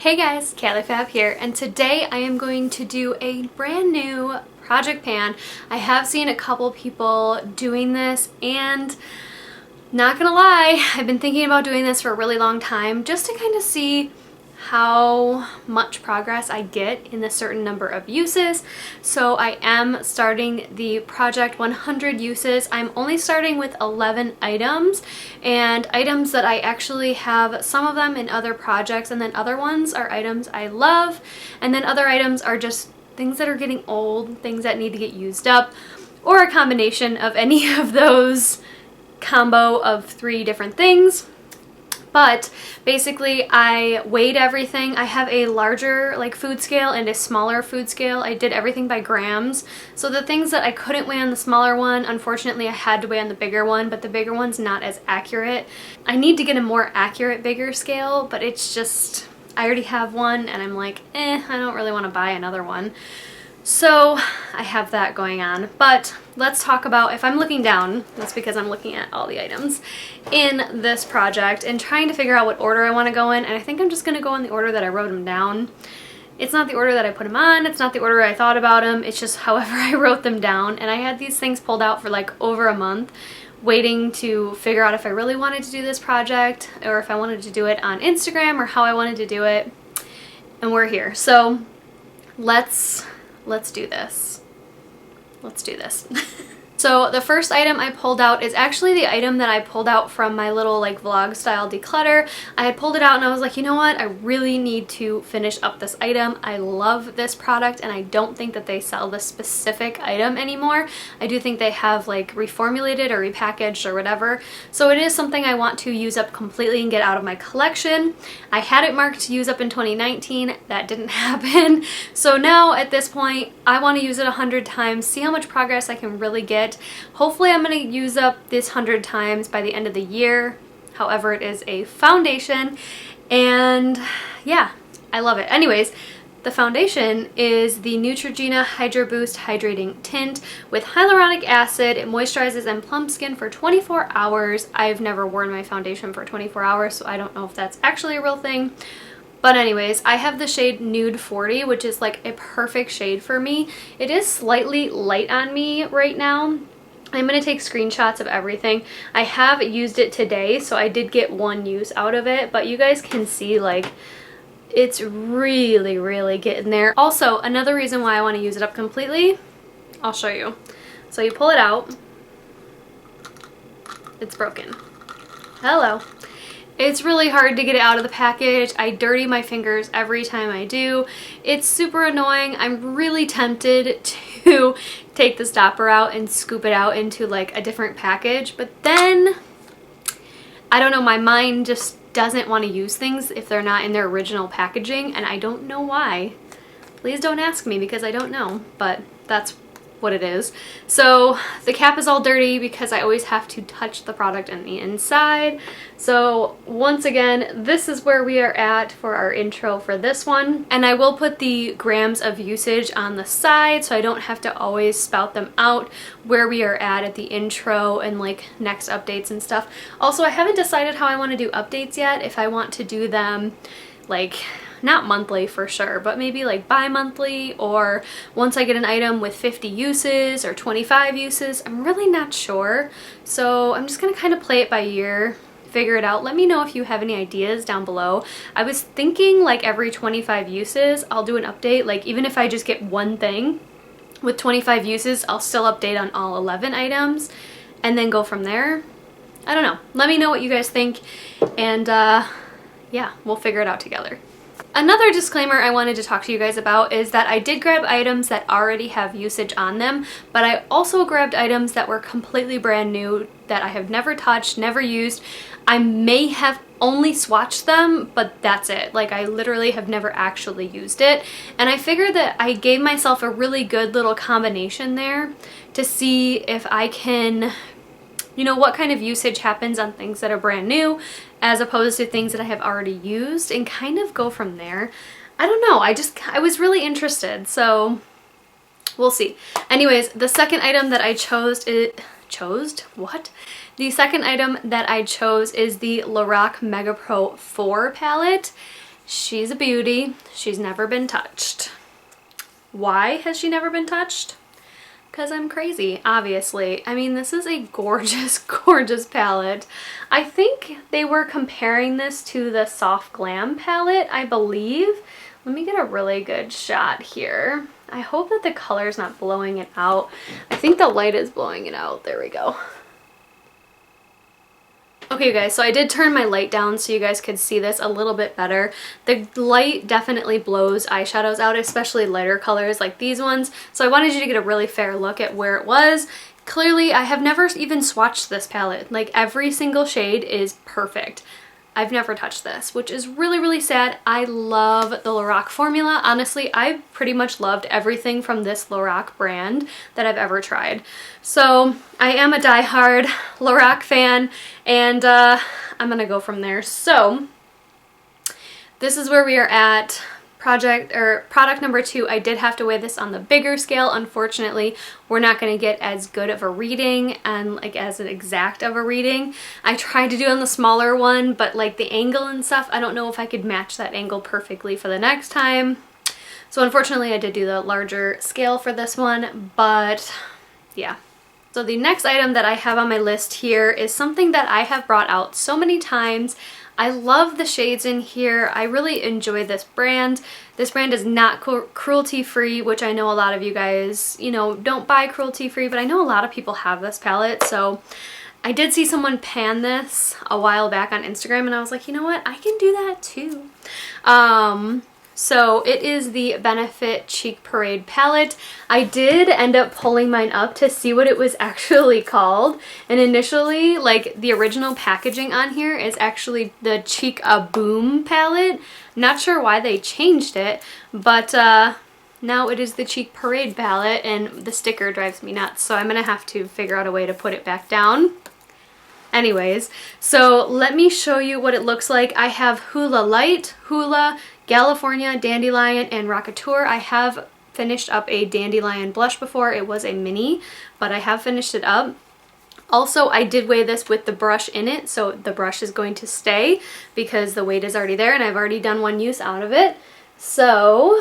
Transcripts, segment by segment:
Hey guys, Calourpop here, and today I am going to do a brand new project pan. I have seen a couple people doing this, and not gonna lie, I've been thinking about doing this for a really long time just to kind of see how much progress I get in a certain number of uses. So I am starting the project 100 uses. I'm only starting with 11 items, and items that I actually have some of them in other projects, and then other ones are items I love, and then other items are just things that are getting old, things that need to get used up, or a combination of any of those combo of 3 different things. But basically I weighed everything. I have a larger food scale and a smaller food scale. I did everything by grams. So the things that I couldn't weigh on the smaller one, unfortunately I had to weigh on the bigger one, but the bigger one's not as accurate. I need to get a more accurate bigger scale, but it's just, I already have one and I'm like, I don't really want to buy another one. So I have that going on, but let's talk about, if I'm looking down, that's because I'm looking at all the items in this project and trying to figure out what order I want to go in, and I think I'm just going to go in the order that I wrote them down. It's not the order that I put them on, it's not the order I thought about them, it's just however I wrote them down, and I had these things pulled out for over a month waiting to figure out if I really wanted to do this project or if I wanted to do it on Instagram or how I wanted to do it, and we're here. So let's do this. Let's do this. So the first item I pulled out is actually the item that I pulled out from my little vlog style declutter. I had pulled it out and I was like, you know what? I really need to finish up this item. I love this product and I don't think that they sell this specific item anymore. I do think they have reformulated or repackaged or whatever. So it is something I want to use up completely and get out of my collection. I had it marked to use up in 2019. That didn't happen. So now at this point, I want to use it 100 times, see how much progress I can really get. Hopefully I'm going to use up this 100 times by the end of the year. However, it is a foundation and yeah, I love it. Anyways, the foundation is the Neutrogena Hydro Boost Hydrating Tint with hyaluronic acid. It moisturizes and plumps skin for 24 hours. I've never worn my foundation for 24 hours, so I don't know if that's actually a real thing. But anyways, I have the shade Nude 40, which is a perfect shade for me. It is slightly light on me right now. I'm going to take screenshots of everything. I have used it today, so I did get one use out of it, but you guys can see it's really getting there. Also, another reason why I want to use it up completely, I'll show you. So you pull it out. It's broken. Hello. It's really hard to get it out of the package. I dirty my fingers every time I do. It's super annoying. I'm really tempted to take the stopper out and scoop it out into a different package, but then I don't know, my mind just doesn't want to use things if they're not in their original packaging, and I don't know why. Please don't ask me because I don't know, but that's what it is. So the cap is all dirty because I always have to touch the product on the inside. So once again, this is where we are at for our intro for this one, and I will put the grams of usage on the side so I don't have to always spout them out where we are at the intro and next updates and stuff. Also, I haven't decided how I want to do updates yet, if I want to do them not monthly for sure, but maybe bi-monthly, or once I get an item with 50 uses or 25 uses. I'm really not sure. So I'm just gonna kind of play it by ear, figure it out. Let me know if you have any ideas down below. I was thinking every 25 uses, I'll do an update. Even if I just get one thing with 25 uses, I'll still update on all 11 items and then go from there. I don't know. Let me know what you guys think, and yeah, we'll figure it out together. Another disclaimer I wanted to talk to you guys about is that I did grab items that already have usage on them, but I also grabbed items that were completely brand new that I have never touched, never used. I may have only swatched them, but that's it. I literally have never actually used it. And I figured that I gave myself a really good little combination there to see if I can, what kind of usage happens on things that are brand new as opposed to things that I have already used, and kind of go from there. I don't know, I was really interested, so we'll see. Anyways, the second item that I chose The second item that I chose is the Lorac Mega Pro 4 palette. She's a beauty. She's never been touched. Why has she never been touched? Because I'm crazy, obviously. I mean, this is a gorgeous, gorgeous palette. I think they were comparing this to the Soft Glam palette, I believe. Let me get a really good shot here. I hope that the color's not blowing it out. I think the light is blowing it out. There we go. Okay, you guys, so I did turn my light down so you guys could see this a little bit better. The light definitely blows eyeshadows out, especially lighter colors like these ones. So I wanted you to get a really fair look at where it was. Clearly, I have never even swatched this palette. Like, every single shade is perfect. I've never touched this, which is really, really sad. I love the Lorac formula. Honestly, I pretty much loved everything from this Lorac brand that I've ever tried. So I am a diehard Lorac fan, and I'm gonna go from there. So this is where we are at. Product number 2. I did have to weigh this on the bigger scale. Unfortunately, we're not going to get as good of a reading and like as an exact of a reading. I tried to do on the smaller one, but like the angle and stuff, I don't know if I could match that angle perfectly for the next time. So unfortunately, I did do the larger scale for this one, but yeah. So the next item that I have on my list here is something that I have brought out so many times. I love the shades in here. I really enjoy this brand. This brand is not cruelty-free, which I know a lot of you guys, you know, don't buy cruelty-free, but I know a lot of people have this palette. So I did see someone pan this a while back on Instagram, and I was like, you know what? I can do that too. So it is the Benefit Cheek Parade palette. I did end up pulling mine up to see what it was actually called. And initially, like, the original packaging on here is actually the Cheek A Boom palette. Not sure why they changed it, but now it is the Cheek Parade palette, and the sticker drives me nuts. So I'm gonna have to figure out a way to put it back down. Anyways, so let me show you what it looks like. I have Hula Light, Hula, California, Dandelion, and Rockateur. I have finished up a Dandelion blush before. It was a mini, but I have finished it up. Also, I did weigh this with the brush in it, so the brush is going to stay because the weight is already there, and I've already done one use out of it. So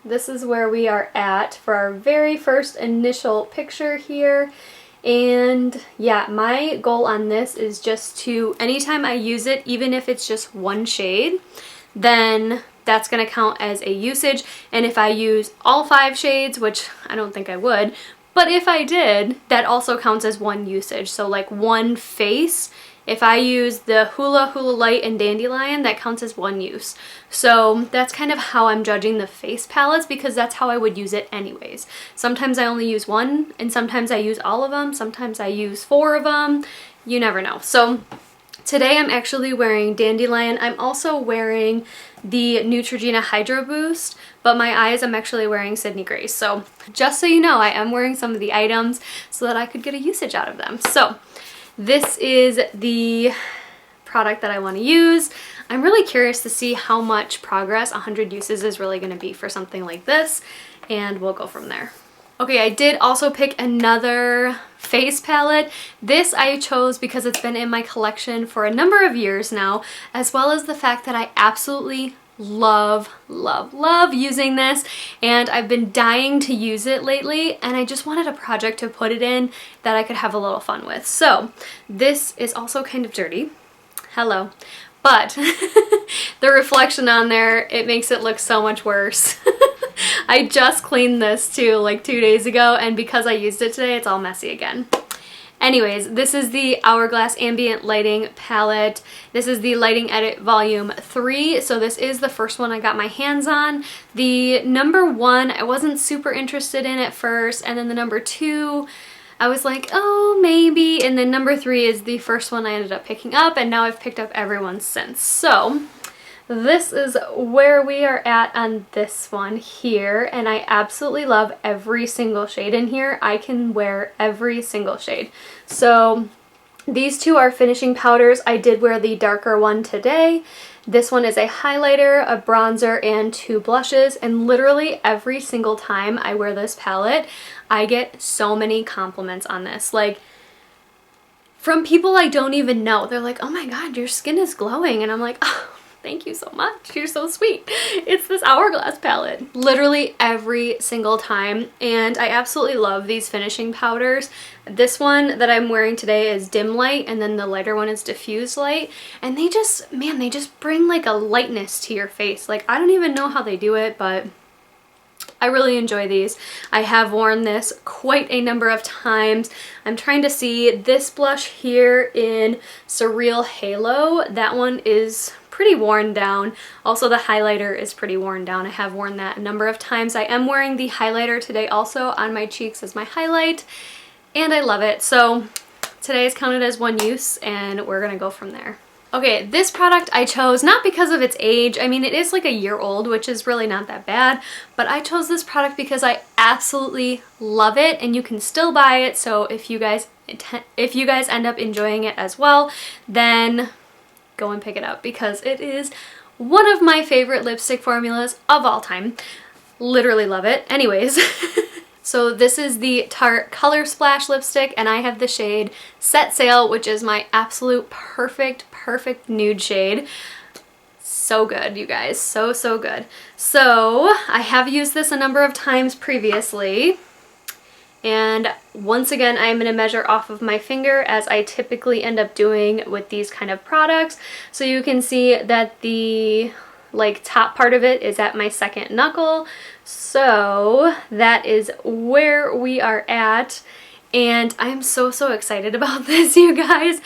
this is where we are at for our very first initial picture here. And yeah, my goal on this is just to, anytime I use it, even if it's just one shade, then that's going to count as a usage. And if I use all 5 shades, which I don't think I would, but if I did, that also counts as one usage. So like one face, if I use the Hula, Hula Light, and Dandelion, that counts as one use. So that's kind of how I'm judging the face palettes, because that's how I would use it anyways. Sometimes I only use one, and sometimes I use all of them. Sometimes I use 4 of them. You never know. So today I'm actually wearing Dandelion. I'm also wearing the Neutrogena Hydro Boost, but my eyes I'm actually wearing Sydney Grace. So just so you know, I am wearing some of the items so that I could get a usage out of them. So this is the product that I want to use. I'm really curious to see how much progress 100 uses is really going to be for something like this, and we'll go from there. Okay, I did also pick another face palette. This I chose because it's been in my collection for a number of years now, as well as the fact that I absolutely love, love, love using this, and I've been dying to use it lately, and I just wanted a project to put it in that I could have a little fun with. So this is also kind of dirty. Hello. But the reflection on there, it makes it look so much worse. I just cleaned this too like 2 days ago, and because I used it today, it's all messy again. Anyways, this is the Hourglass Ambient Lighting Palette. This is the Lighting Edit Volume 3, so this is the first one I got my hands on. The number 1, I wasn't super interested in at first, and then the number 2, I was like, oh, maybe, and then number 3 is the first one I ended up picking up, and now I've picked up every one since. So this is where we are at on this one here, and I absolutely love every single shade in here. I can wear every single shade. So these 2 are finishing powders. I did wear the darker one today. This one is a highlighter, a bronzer, and 2 blushes, and literally every single time I wear this palette, I get so many compliments on this. Like, from people I don't even know. They're like, oh my god, your skin is glowing, and I'm like, oh, Thank you so much. You're so sweet. It's this Hourglass palette. Literally every single time. And I absolutely love these finishing powders. This one that I'm wearing today is dim light, and then the lighter one is diffuse light. And they just, man, they just bring like a lightness to your face. Like, I don't even know how they do it, but I really enjoy these. I have worn this quite a number of times. I'm trying to see this blush here in Surreal Halo. That one is pretty worn down. Also, the highlighter is pretty worn down. I have worn that a number of times. I am wearing the highlighter today also on my cheeks as my highlight, and I love it. So today is counted as one use, and we're gonna go from there. Okay, this product I chose not because of its age. I mean, it is like a year old, which is really not that bad, but I chose this product because I absolutely love it, and you can still buy it. So if you guys end up enjoying it as well, then go and pick it up, because it is one of my favorite lipstick formulas of all time. Literally love it. Anyways, so this is the Tarte Color Splash lipstick, and I have the shade Set Sail, which is my absolute perfect nude shade. So good, you guys. So good. So I have used this a number of times previously, and once again I'm going to measure off of my finger, as I typically end up doing with these kind of products. So you can see that the like top part of it is at my second knuckle. So that is where we are at. And I'm so excited about this, you guys.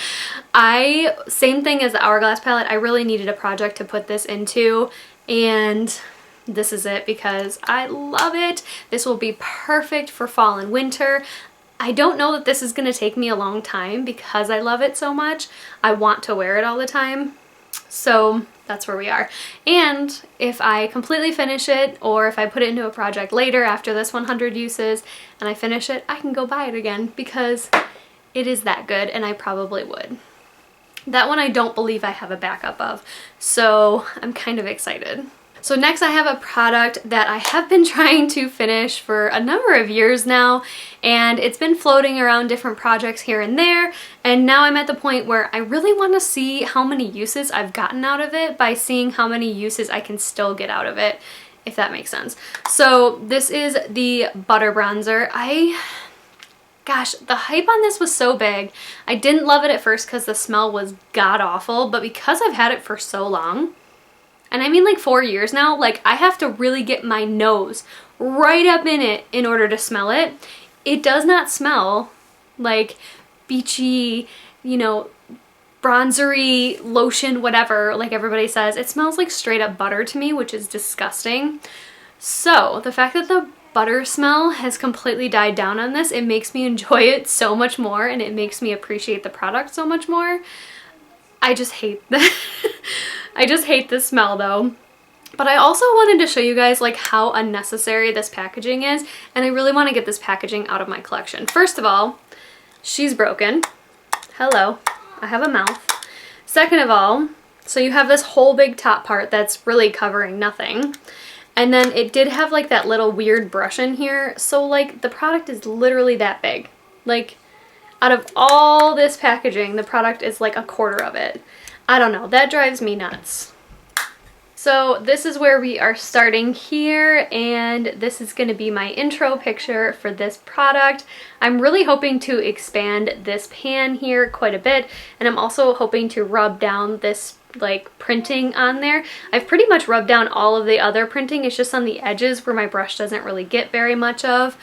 Same thing as the Hourglass palette, I really needed a project to put this into, and this is it, because I love it. This will be perfect for fall and winter. I don't know that this is going to take me a long time because I love it so much. I want to wear it all the time. So that's where we are. And if I completely finish it, or if I put it into a project later after this 100 uses and I finish it, I can go buy it again, because it is that good, and I probably would. That one I don't believe I have a backup of, so I'm kind of excited. So next I have a product that I have been trying to finish for a number of years now, and it's been floating around different projects here and there, and now I'm at the point where I really want to see how many uses I've gotten out of it by seeing how many uses I can still get out of it, if that makes sense. So this is the Butter Bronzer. Gosh, the hype on this was so big. I didn't love it at first because the smell was god-awful, but because I've had it for so long, and I mean like 4 years now, like I have to really get my nose right up in it in order to smell it. It does not smell like beachy, you know, bronzery lotion, whatever, like everybody says. It smells like straight up butter to me, which is disgusting. So the fact that the butter smell has completely died down on this, it makes me enjoy it so much more, and it makes me appreciate the product so much more. I just hate that. I just hate the smell though. But I also wanted to show you guys like how unnecessary this packaging is, and I really want to get this packaging out of my collection. First of all, she's broken. Hello, I have a mouth. Second of all, so you have this whole big top part that's really covering nothing. And then it did have like that little weird brush in here. So like the product is literally that big. Like out of all this packaging, the product is like a quarter of it. I don't know, that drives me nuts. So this is where we are starting here, and this is going to be my intro picture for this product. I'm really hoping to expand this pan here quite a bit, and I'm also hoping to rub down this like printing on there. I've pretty much rubbed down all of the other printing. It's just on the edges where my brush doesn't really get very much of.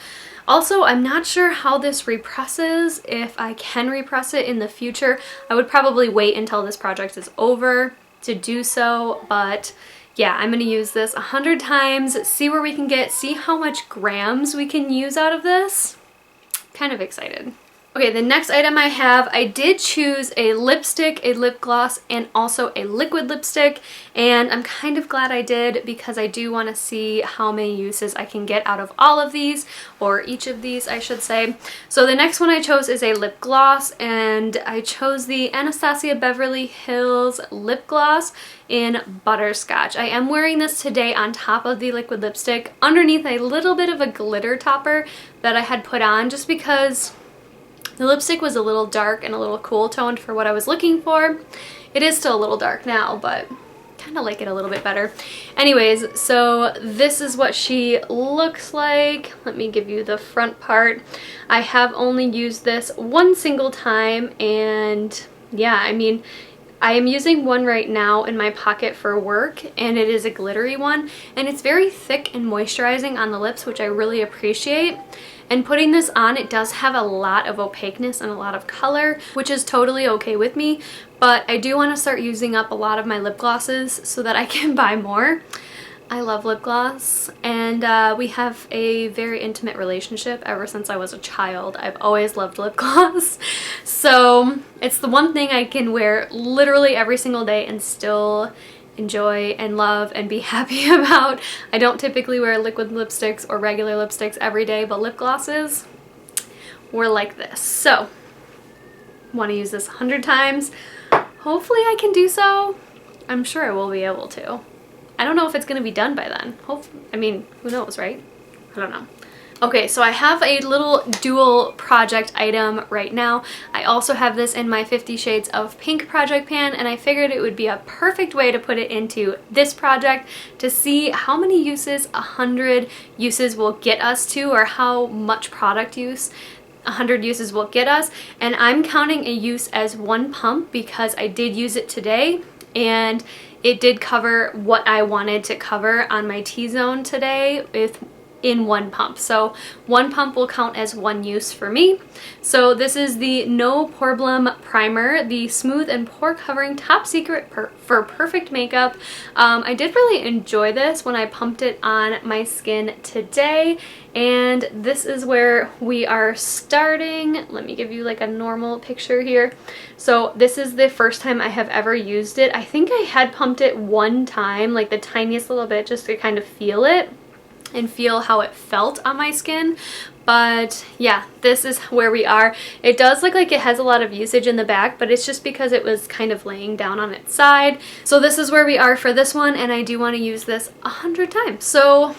Also, I'm not sure how this represses, if I can repress it in the future. I would probably wait until this project is over to do so, but yeah, I'm gonna use this 100 times, see where we can get, see how much grams we can use out of this. Kind of excited. Okay, the next item I have, I did choose a lipstick, a lip gloss, and also a liquid lipstick, and I'm kind of glad I did because I do want to see how many uses I can get out of all of these, or each of these I should say. So the next one I chose is a lip gloss, and I chose the Anastasia Beverly Hills lip gloss in Butterscotch. I am wearing this today on top of the liquid lipstick underneath a little bit of a glitter topper that I had put on just because the lipstick was a little dark and a little cool toned for what I was looking for. It is still a little dark now, but kind of like it a little bit better. Anyways, so this is what she looks like. Let me give you the front part. I have only used this one single time, and yeah, I mean, I am using one right now in my pocket for work, and it is a glittery one, and it's very thick and moisturizing on the lips, which I really appreciate. And putting this on, it does have a lot of opaqueness and a lot of color, which is totally okay with me, but I do want to start using up a lot of my lip glosses so that I can buy more. I love lip gloss, and we have a very intimate relationship ever since I was a child. I've always loved lip gloss, so it's the one thing I can wear literally every single day and still enjoy and love and be happy about. I don't typically wear liquid lipsticks or regular lipsticks every day, but lip glosses were like this. So, want to use this 100 times. Hopefully I can do so. I'm sure I will be able to. I don't know if it's going to be done by then. I mean, who knows, right? I don't know. Okay, so I have a little dual project item right now. I also have this in my 50 Shades of Pink project pan, and I figured it would be a perfect way to put it into this project to see how many uses 100 uses will get us to, or how much product use 100 uses will get us. And I'm counting a use as one pump because I did use it today, and it did cover what I wanted to cover on my T-zone today in one pump. So one pump will count as one use for me. So this is the No Problem Primer, the smooth and pore covering top secret for perfect makeup. I did really enjoy this when I pumped it on my skin today, and this is where we are starting. Let me give you like a normal picture here. So this is the first time I have ever used it. I think I had pumped it one time, like the tiniest little bit, just to kind of feel it and feel how it felt on my skin. But yeah, this is where we are. It does look like it has a lot of usage in the back, but it's just because it was kind of laying down on its side. So this is where we are for this one, and I do want to use this 100 times. So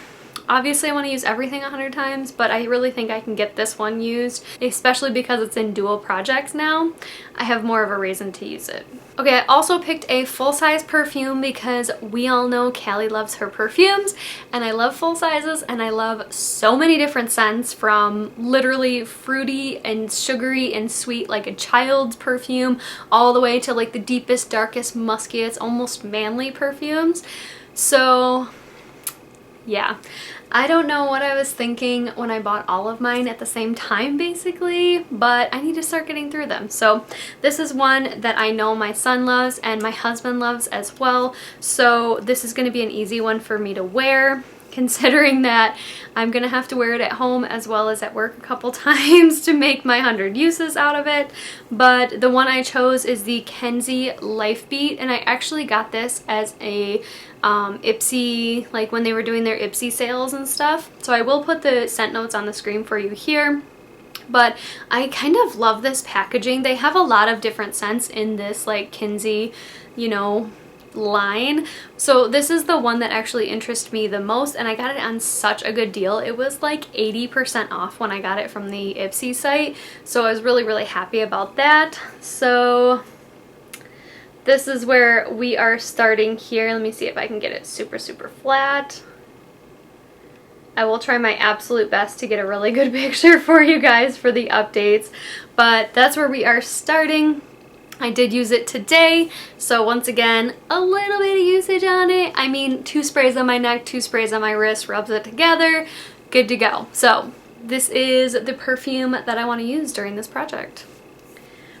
obviously I want to use everything 100 times, but I really think I can get this one used, especially because it's in dual projects now. I have more of a reason to use it. Okay, I also picked a full-size perfume because we all know Callie loves her perfumes, and I love full sizes, and I love so many different scents, from literally fruity and sugary and sweet like a child's perfume all the way to like the deepest, darkest, muskiest, almost manly perfumes. So yeah, I don't know what I was thinking when I bought all of mine at the same time basically, but I need to start getting through them. So this is one that I know my son loves and my husband loves as well, so this is going to be an easy one for me to wear, considering that I'm gonna have to wear it at home as well as at work a couple times to make my 100 uses out of it. But the one I chose is the Kenzie Life Beat, and I actually got this as a Ipsy, like when they were doing their Ipsy sales and stuff. So I will put the scent notes on the screen for you here. But I kind of love this packaging. They have a lot of different scents in this like Kenzie, you know, line. So this is the one that actually interested me the most, and I got it on such a good deal. It was like 80% off when I got it from the Ipsy site, so I was really happy about that. So this is where we are starting here. Let me see if I can get it super flat. I will try my absolute best to get a really good picture for you guys for the updates, but that's where we are starting. I did use it today, so once again, a little bit of usage on it. I mean, 2 sprays on my neck, 2 sprays on my wrist, rubs it together, good to go. So this is the perfume that I want to use during this project.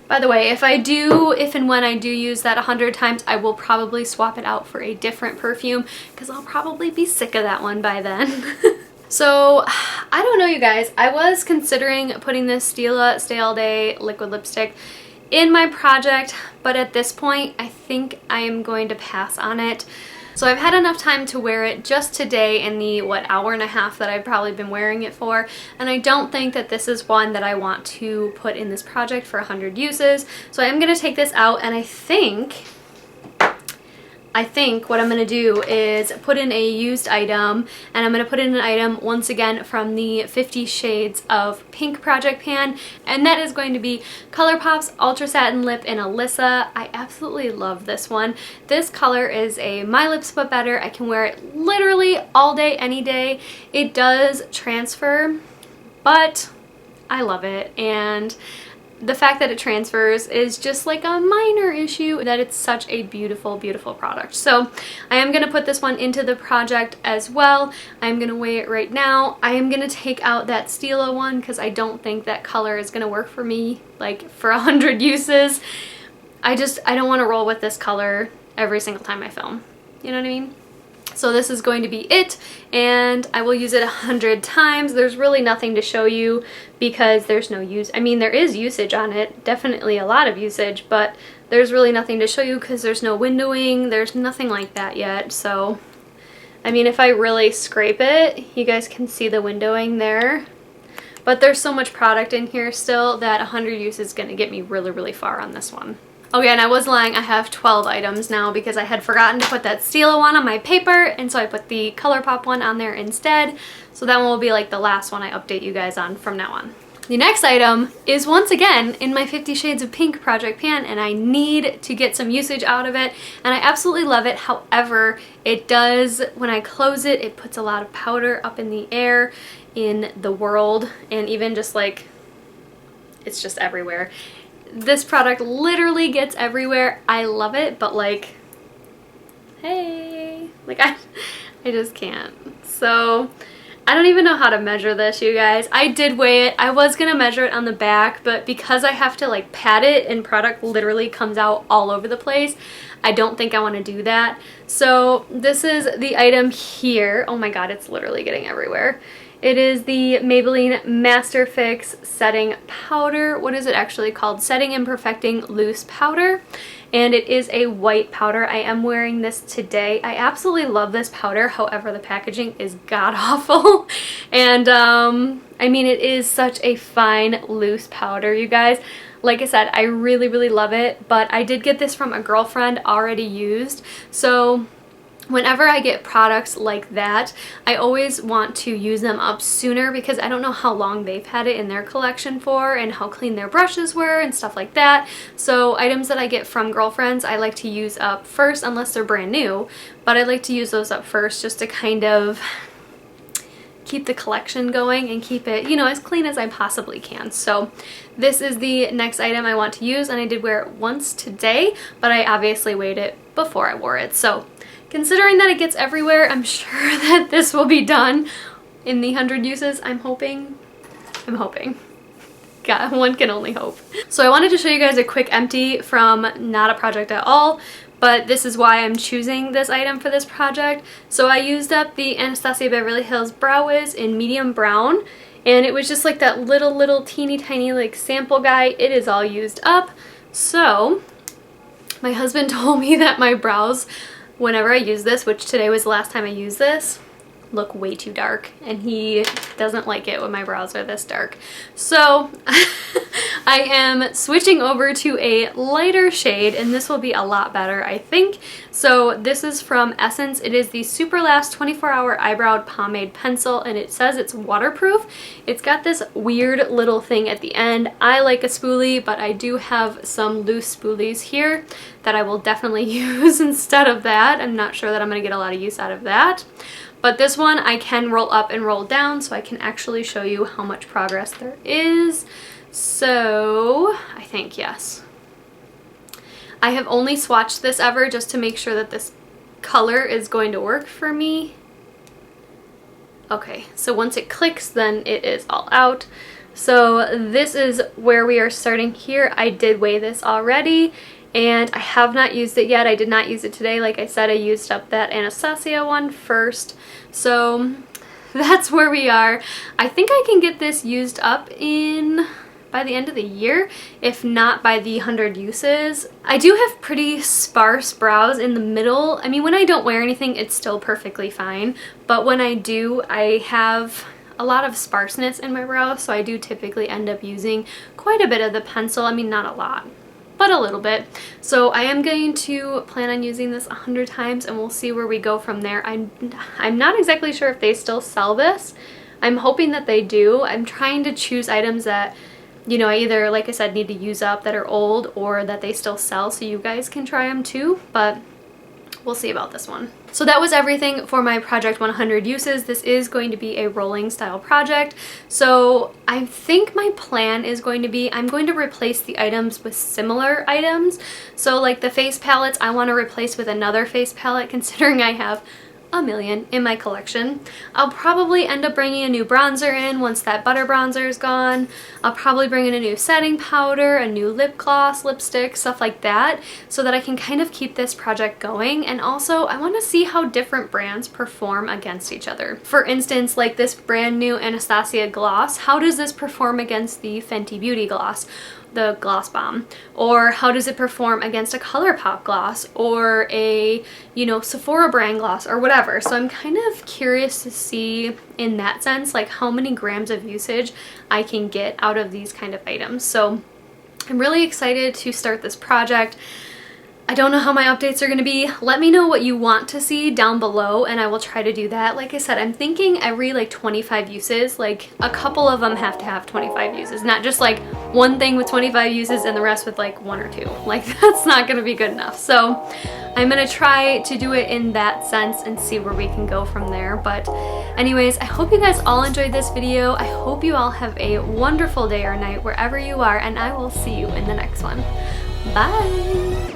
By the way, if and when I do use that 100 times, I will probably swap it out for a different perfume because I'll probably be sick of that one by then. So, I don't know, you guys. I was considering putting this Stila Stay All Day liquid lipstick in my project, but at this point I think I am going to pass on it. So I've had enough time to wear it just today in the hour and a half that I've probably been wearing it for, and I don't think that this is one that I want to put in this project for 100 uses. So I am going to take this out, and I think I think what I'm going to do is put in a used item, and I'm going to put in an item once again from the 50 Shades of Pink project pan, and that is going to be Colourpop's Ultra Satin Lip in Alyssa. I absolutely love this one. This color is a My Lips But Better. I can wear it literally all day, any day. It does transfer, but I love it, and the fact that it transfers is just like a minor issue, that it's such a beautiful, beautiful product. So I am going to put this one into the project as well. I'm going to weigh it right now. I am going to take out that Stila one because I don't think that color is going to work for me like for 100 uses. I don't want to roll with this color every single time I film. You know what I mean? So this is going to be it, and I will use it 100 times. There's really nothing to show you because there's no use. I mean, there is usage on it, definitely a lot of usage, but there's really nothing to show you because there's no windowing. There's nothing like that yet. So, I mean, if I really scrape it, you guys can see the windowing there. But there's so much product in here still that 100 uses is going to get me really, really far on this one. Okay, and I was lying, I have 12 items now because I had forgotten to put that Stila one on my paper, and so I put the Colourpop one on there instead. So that one will be like the last one I update you guys on from now on. The next item is once again in my 50 Shades of Pink project pan, and I need to get some usage out of it, and I absolutely love it. However, it does, when I close it, it puts a lot of powder up in the air in the world, and even just like, it's just everywhere. This product literally gets everywhere. I love it, but like, hey, like I just can't. So I don't even know how to measure this, you guys. I did weigh it. I was gonna measure it on the back, but because I have to like pat it and product literally comes out all over the place, I don't think I want to do that. So this is the item here. Oh my god, it's literally getting everywhere. It is the Maybelline Master Fix Setting Powder. What is it actually called? Setting and Perfecting Loose Powder. And it is a white powder. I am wearing this today. I absolutely love this powder. However, the packaging is god-awful. And, I mean, it is such a fine, loose powder, you guys. Like I said, I really, really love it. But I did get this from a girlfriend already used. So whenever I get products like that, I always want to use them up sooner because I don't know how long they've had it in their collection for and how clean their brushes were and stuff like that. So items that I get from girlfriends, I like to use up first unless they're brand new, but I like to use those up first just to kind of keep the collection going and keep it, you know, as clean as I possibly can. So this is the next item I want to use, and I did wear it once today, but I obviously weighed it before I wore it. So considering that it gets everywhere, I'm sure that this will be done in the 100 uses. I'm hoping. God, one can only hope. So I wanted to show you guys a quick empty from not a project at all, but this is why I'm choosing this item for this project. So I used up the Anastasia Beverly Hills Brow Wiz in medium brown, and it was just like that little teeny tiny like sample guy. It is all used up. So my husband told me that my brows, whenever I use this, which today was the last time I used this, look way too dark, and he doesn't like it when my brows are this dark. So I am switching over to a lighter shade, and this will be a lot better, I think. So this is from Essence. It is the Super Last 24-Hour Eyebrow Pomade Pencil, and it says it's waterproof. It's got this weird little thing at the end. I like a spoolie, but I do have some loose spoolies here that I will definitely use instead of that. I'm not sure that I'm going to get a lot of use out of that. But this one I can roll up and roll down, so I can actually show you how much progress there is. So I think yes. I have only swatched this ever just to make sure that this color is going to work for me. Okay, so once it clicks, then it is all out. So this is where we are starting here. I did weigh this already, and I have not used it yet. I did not use it today. Like I said, I used up that Anastasia one first. So that's where we are. I think I can get this used up by the end of the year, if not by the 100 uses. I do have pretty sparse brows in the middle. I mean, when I don't wear anything, it's still perfectly fine. But when I do, I have a lot of sparseness in my brows, so I do typically end up using quite a bit of the pencil. I mean, not a lot, but a little bit. So I am going to plan on using this 100 times and we'll see where we go from there. I'm not exactly sure if they still sell this. I'm hoping that they do. I'm trying to choose items that, you know, I either, like I said, need to use up that are old or that they still sell so you guys can try them too, but we'll see about this one. So that was everything for my project 100 uses. This is going to be a rolling style project. So I think my plan is going to be, I'm going to replace the items with similar items. So like the face palettes, I want to replace with another face palette considering I have a million in my collection. I'll probably end up bringing a new bronzer in once that butter bronzer is gone. I'll probably bring in a new setting powder, a new lip gloss, lipstick, stuff like that, so that I can kind of keep this project going. And also I want to see how different brands perform against each other. For instance, like this brand new Anastasia gloss, how does this perform against the Fenty Beauty gloss? The Gloss Bomb, or how does it perform against a Colourpop gloss or a, you know, Sephora brand gloss or whatever. So I'm kind of curious to see in that sense like how many grams of usage I can get out of these kind of items. So I'm really excited to start this project. I don't know how my updates are going to be. Let me know what you want to see down below and I will try to do that. Like I said, I'm thinking every like 25 uses, like a couple of them have to have 25 uses, not just like one thing with 25 uses and the rest with like 1 or 2. Like that's not going to be good enough. So I'm going to try to do it in that sense and see where we can go from there. But anyways, I hope you guys all enjoyed this video. I hope you all have a wonderful day or night wherever you are, and I will see you in the next one. Bye!